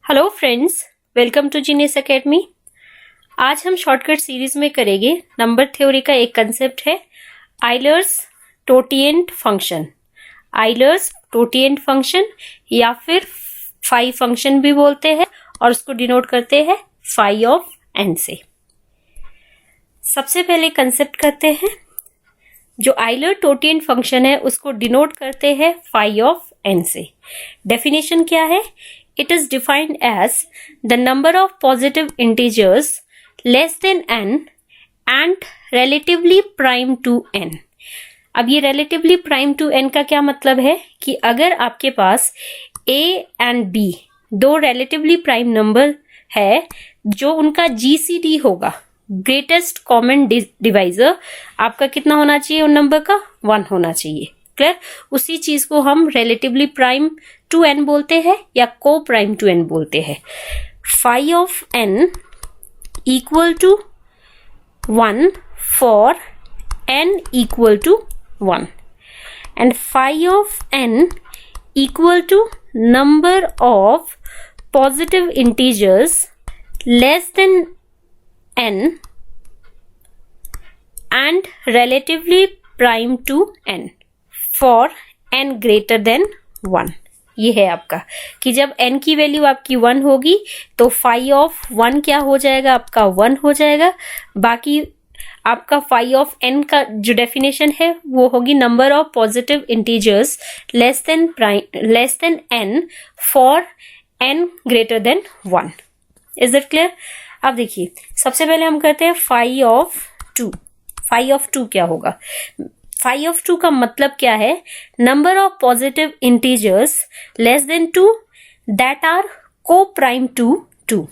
Hello friends, welcome to genius academy. आज हम shortcut series में करेंगे नंबर थ्योरी का एक कंसेप्ट है आइलर्स टोटिएंट फंक्शन। आइलर्स टोटिएंट फंक्शन या फिर फाई फंक्शन भी बोलते हैं और उसको डिनोट करते हैं फाई ऑफ एन से। सबसे पहले कंसेप्ट करते हैं, जो आइलर टोटिएंट फंक्शन है उसको डिनोट करते हैं फाई ऑफ एन से। डेफिनेशन क्या है? It is defined as the number of positive integers less than n and relatively prime to n। अब ये relatively prime to n का क्या मतलब है कि अगर आपके पास a and b दो relatively prime number है जो उनका GCD होगा, ग्रेटेस्ट कॉमन डिवाइजर आपका कितना होना चाहिए? उन नंबर का 1 होना चाहिए। क्लियर? उसी चीज को हम रिलेटिवली प्राइम टू एन बोलते हैं या को प्राइम टू एन बोलते हैं। Phi of N equal to 1 for N equal to 1 and phi of N equal to number of positive integers less than n and relatively prime to n for n greater than 1। ये है आपका कि जब n की value आपकी 1 होगी तो phi of 1 क्या हो जाएगा? आपका 1 हो जाएगा। बाकी आपका फाई ऑफ n का जो डेफिनेशन है वो होगी number of positive integers less than n for n greater then 1। Is it clear? अब देखिए, सबसे पहले हम करते हैं फाई ऑफ 2। फाई ऑफ 2 क्या होगा? फाई ऑफ 2 का मतलब क्या है? Number of positive integers less than 2 that are coprime to 2।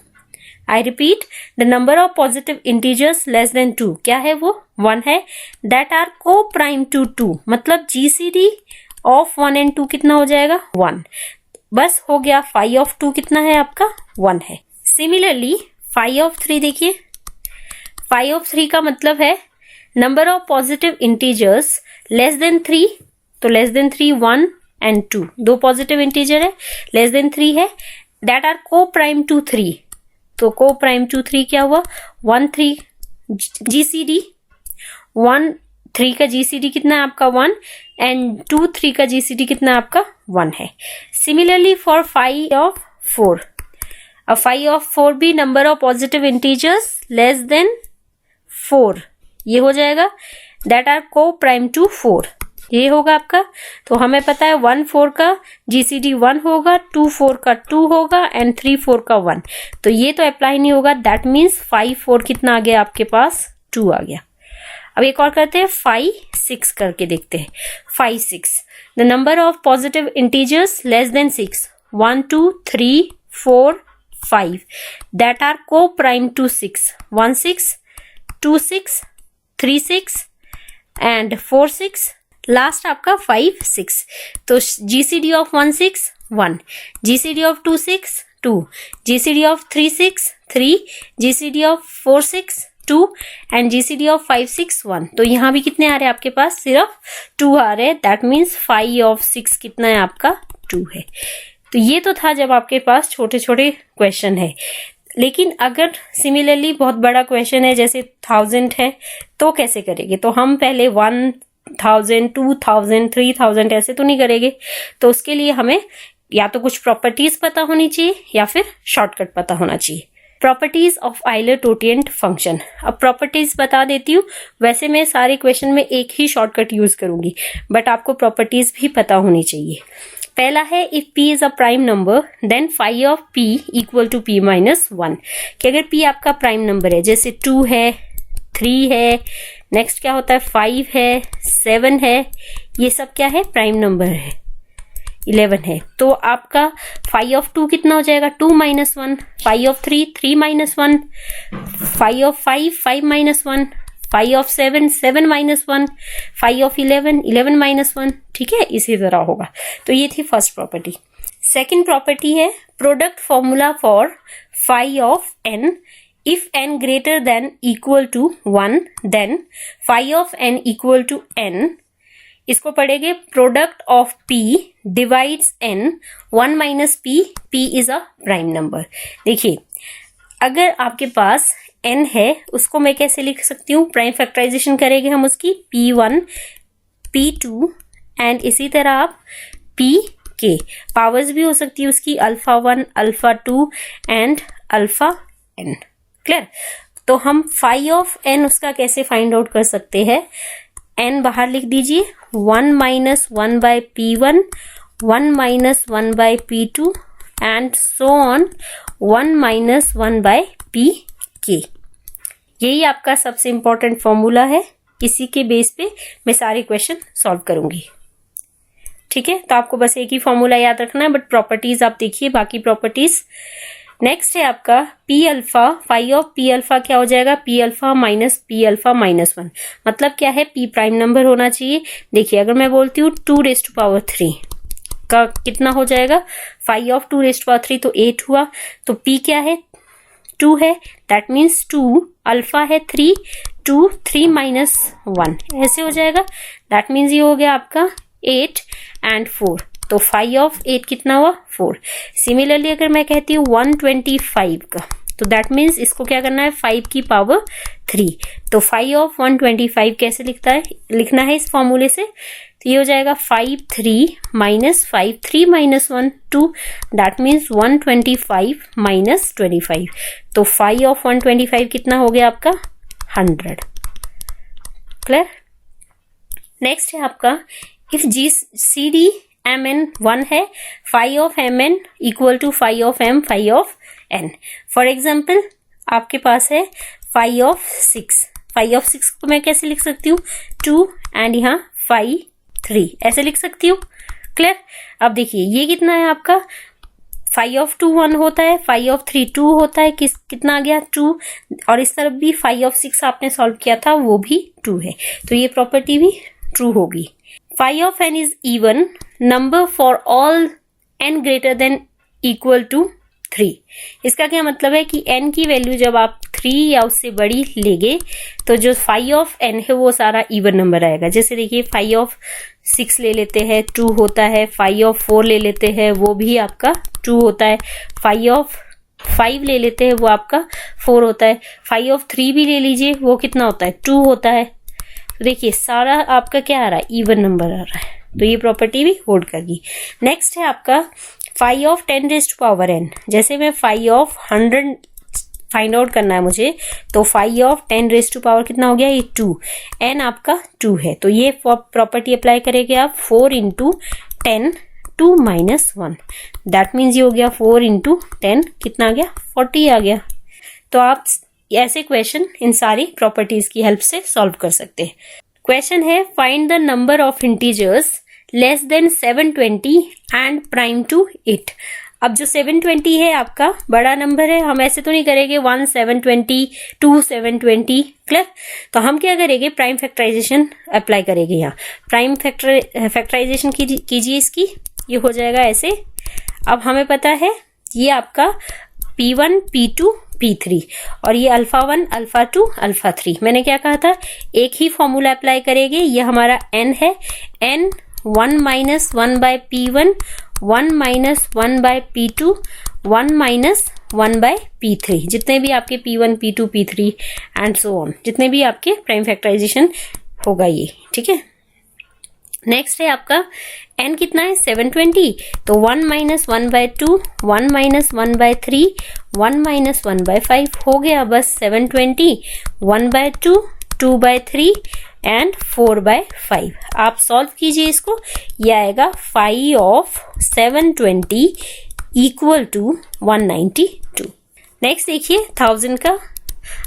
I repeat, the number of positive integers less than 2 क्या है? वो 1 है। That are coprime to 2 मतलब जीसीडी ऑफ 1 एंड 2 कितना हो जाएगा? 1। बस हो गया। फाई ऑफ 2 कितना है आपका? 1 है। सिमिलरली फाई ऑफ 3 देखिए, फाई ऑफ 3 का मतलब है number of positive integers less then 3, तो लेस देन 3 1 एंड 2 दो पॉजिटिव इंटीजर है, लेस देन 3 है, that are coprime to 3। तो को प्राइम टू 3 क्या हुआ? 1 3 जीसीडी, 1 3 का जीसीडी कितना है आपका? 1 एंड 2 3 का जीसीडी कितना है आपका? 1 है। सिमिलरली फॉर फाई ऑफ 4, अब फाई ऑफ 4 भी number of positive integers less then 4 ये हो जाएगा, that are coprime to 4 ये होगा आपका। तो हमें पता है 1 4 का जीसीडी 1 होगा, 2 4 का 2 होगा एंड 3 4 का 1। तो ये तो अप्लाई नहीं होगा। दैट मीन्स 5 4 कितना आ गया आपके पास? 2 आ गया। अब एक और करते हैं, 5 6 करके देखते हैं। 5 6 the number of positive integers less then 6 1 2 3 4 5 that are co-prime to 6 1 6 2 6 3 6 and 4 6 last आपका 5 6। तो GCD of 1 6 1, GCD of 2 6 2, GCD of 3 6 3, GCD of 4 6 2 and GCD of 5 6 1। तो यहाँ भी कितने आ रहे हैं आपके पास? सिर्फ 2 आ रहे हैं। दैट मीन्स फाई ऑफ 6 कितना है आपका? 2 है। तो ये तो था जब आपके पास छोटे छोटे क्वेश्चन है। लेकिन अगर सिमिलरली बहुत बड़ा क्वेश्चन है जैसे 1000 है तो कैसे करेंगे? तो हम पहले 1000 2000 3000 ऐसे तो नहीं करेंगे। तो उसके लिए हमें या तो कुछ प्रॉपर्टीज पता होनी चाहिए या फिर शॉर्टकट पता होना चाहिए। Properties of Euler totient function. अब प्रॉपर्टीज बता देती हूँ। वैसे मैं सारे क्वेश्चन में एक ही शॉर्टकट यूज करूंगी, बट आपको प्रॉपर्टीज भी पता होनी चाहिए। पहला है, if p is a prime number then phi of p equal to p minus 1। कि अगर p आपका प्राइम नंबर है, जैसे 2 है 3 है, नेक्स्ट क्या होता है 5 है 7 है, ये सब क्या है? प्राइम नंबर है। 11 है, तो आपका फाई ऑफ 2 कितना हो जाएगा? 2 minus 1। Phi of 3 3 minus 1, phi of 5 5 minus 1, phi of 7 7 minus 1, phi of 11 11 minus 1। ठीक है, इसी तरह होगा। तो ये थी फर्स्ट प्रॉपर्टी। सेकेंड प्रॉपर्टी है product formula for phi of N. If N greater than equal to 1 then phi of N equal to N इसको पढ़ेंगे product of p divides n 1 minus p, p is a prime number. देखिए अगर आपके पास n है उसको मैं कैसे लिख सकती हूँ, प्राइम फैक्टराइजेशन करेंगे हम उसकी p1 p2 एंड इसी तरह आप pk, पावर्स भी हो सकती है उसकी alpha 1 alpha 2 and alpha n। Clear? तो हम फाई ऑफ n उसका कैसे फाइंड आउट कर सकते हैं, n बाहर लिख दीजिए 1 minus 1 by p1 1 minus 1 by p2 and so on 1 minus 1 by pk। यही आपका सबसे इंपॉर्टेंट फॉर्मूला है, इसी के बेस पे मैं सारे क्वेश्चन सॉल्व करूंगी। ठीक है, तो आपको बस एक ही फॉर्मूला याद रखना है, बट प्रॉपर्टीज आप देखिए बाकी प्रॉपर्टीज। नेक्स्ट है आपका P alpha, phi of P alpha क्या हो जाएगा, P alpha minus P alpha minus 1। मतलब क्या है, पी प्राइम नंबर होना चाहिए। देखिए अगर मैं बोलती हूँ 2 रेज़ टू पावर 3 का कितना हो जाएगा, phi of 2 raise to power 3 तो 8 हुआ, तो पी क्या है 2 है, दैट मीन्स 2 अल्फा है 3 2 3 माइनस 1 ऐसे हो जाएगा, दैट मीन्स ये हो गया आपका 8 एंड 4। तो फाई ऑफ 8 कितना हुआ 4। सिमिलरली अगर मैं कहती हूँ 125 का, तो दैट मीन्स इसको क्या करना है 5 की पावर 3। तो फाई ऑफ 125 कैसे लिखना है इस फॉर्मूले से, तो ये हो जाएगा 5 3 minus 5 3 minus 1 2, that means 125 minus 25। तो फाई ऑफ 125 कितना हो गया आपका 100। क्लियर? नेक्स्ट है आपका if G C D M N 1 है, phi of M N equal to phi of M phi of N. For example आपके पास है फाई ऑफ 6, फाई ऑफ 6 को मैं कैसे लिख सकती हूँ 2 एंड यहाँ फाई 3 ऐसे लिख सकती हूँ। क्लियर? अब देखिए ये कितना है आपका, फाई ऑफ 2 1 होता है, फाई ऑफ 3 2 होता है, कितना आ गया 2, और इस तरफ भी फाई ऑफ 6 आपने सॉल्व किया था वो भी 2 है, तो ये प्रॉपर्टी भी ट्रू होगी। Phi of n is even number for all n greater than equal to 3। इसका क्या मतलब है कि n की वैल्यू जब आप 3 या उससे बड़ी लेंगे तो जो फाई ऑफ n है वो सारा इवन नंबर आएगा। जैसे देखिए फाई ऑफ 6 ले लेते हैं 2 होता है, फाई ऑफ 4 ले लेते हैं वो भी आपका 2 होता है, फाई ऑफ 5 ले लेते हैं वो आपका 4 होता है, फाई ऑफ 3 भी ले लीजिए वो कितना होता है 2 होता है। तो देखिए सारा आपका क्या आ रहा है इवन नंबर आ रहा है, तो ये प्रॉपर्टी भी होल्ड करगी। नेक्स्ट है आपका phi of 10 raise to power n। जैसे मैं फाई ऑफ 100 फाइंड आउट करना है मुझे, तो phi of 10 raise to power कितना हो गया ये 2, n आपका 2 है, तो ये प्रॉपर्टी अप्लाई करेंगे आप 4 इंटू 10 2 माइनस 1, दैट मीन्स ये हो गया 4 इंटू 10 कितना आ गया 40 आ गया। तो आप ऐसे क्वेश्चन इन सारी प्रॉपर्टीज की हेल्प से सॉल्व कर सकते हैं। क्वेश्चन है find the number of integers less than 720 and prime to 8। अब जो 720 है आपका बड़ा नंबर है, हम ऐसे तो नहीं करेंगे 1 720 2 720। क्लियर? तो हम क्या करेंगे प्राइम फैक्टराइजेशन अप्लाई करेंगे। यहाँ प्राइम फैक्टराइजेशन कीजिए इसकी, ये हो जाएगा ऐसे। अब हमें पता है ये आपका P1 P2 P3 और ये अल्फा 1 अल्फा 2 अल्फा 3। मैंने क्या कहा था एक ही फॉर्मूला अप्लाई करेंगे। ये हमारा n है, n 1 minus 1 by P1 1 minus 1 by P2 1 minus 1 by P3, जितने भी आपके P1 P2 P3 and so on, जितने भी आपके प्राइम फैक्टराइजेशन होगा ये। ठीक है, नेक्स्ट है आपका n कितना है 720, तो 1 minus 1 by 2 1 minus 1 by 3 1 minus 1 by 5 हो गया बस 720 1 बाय 2 2 बाय 3 एंड 4 बाय 5। आप सॉल्व कीजिए इसको, ये आएगा phi of 720 equal to 192। Next देखिए 1000 का।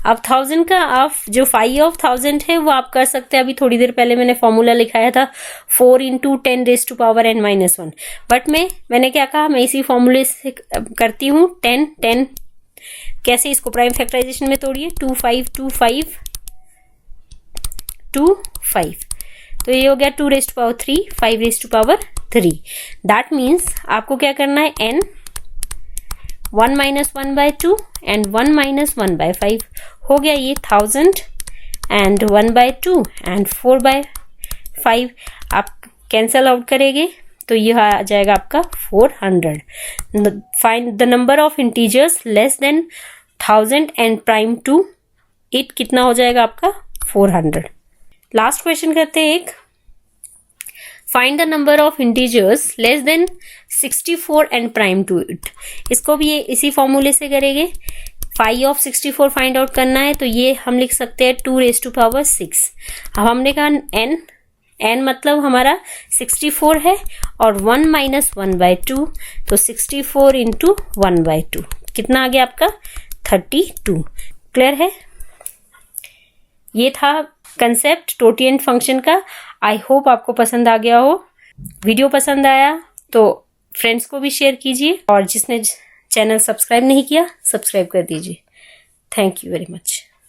अब 1000 का आप जो फाई ऑफ 1000 है वो आप कर सकते हैं। अभी थोड़ी देर पहले मैंने फॉर्मूला लिखाया था 4 into 10 raise to power n minus 1, but मैंने क्या कहा मैं इसी फॉर्मूले से करती हूँ 10 10। कैसे इसको प्राइम फैक्टराइजेशन में तोड़िए 2 5 2 5 2 5, तो ये हो गया 2 raise to power 3 5 raise to power 3। That means आपको क्या करना है n 1 minus 1 by 2 and 1 minus 1 by 5 हो गया ये 1000 एंड 1 बाय 2 एंड 4 बाय 5। आप कैंसल आउट करेंगे तो यह आ जाएगा आपका 400। Find the number of integers less than 1000 and prime to it, कितना हो जाएगा आपका 400। लास्ट क्वेश्चन करते हैं एक, find the number of integers less than 64 and prime to it. इसको भी इसी फॉर्मूले से करेंगे। फाइव ऑफ 64 फाइंड आउट करना है तो ये हम लिख सकते हैं 2⁶। अब हमने कहा n मतलब हमारा 64 है और 1 - 1/2, तो 64 × 1/2 कितना आ गया आपका 32। क्लियर है? ये था कंसेप्ट टोटिएंट फंक्शन का। आई होप आपको पसंद आ गया हो। वीडियो पसंद आया तो फ्रेंड्स को भी शेयर कीजिए और जिसने चैनल सब्सक्राइब नहीं किया सब्सक्राइब कर दीजिए। Thank you very much.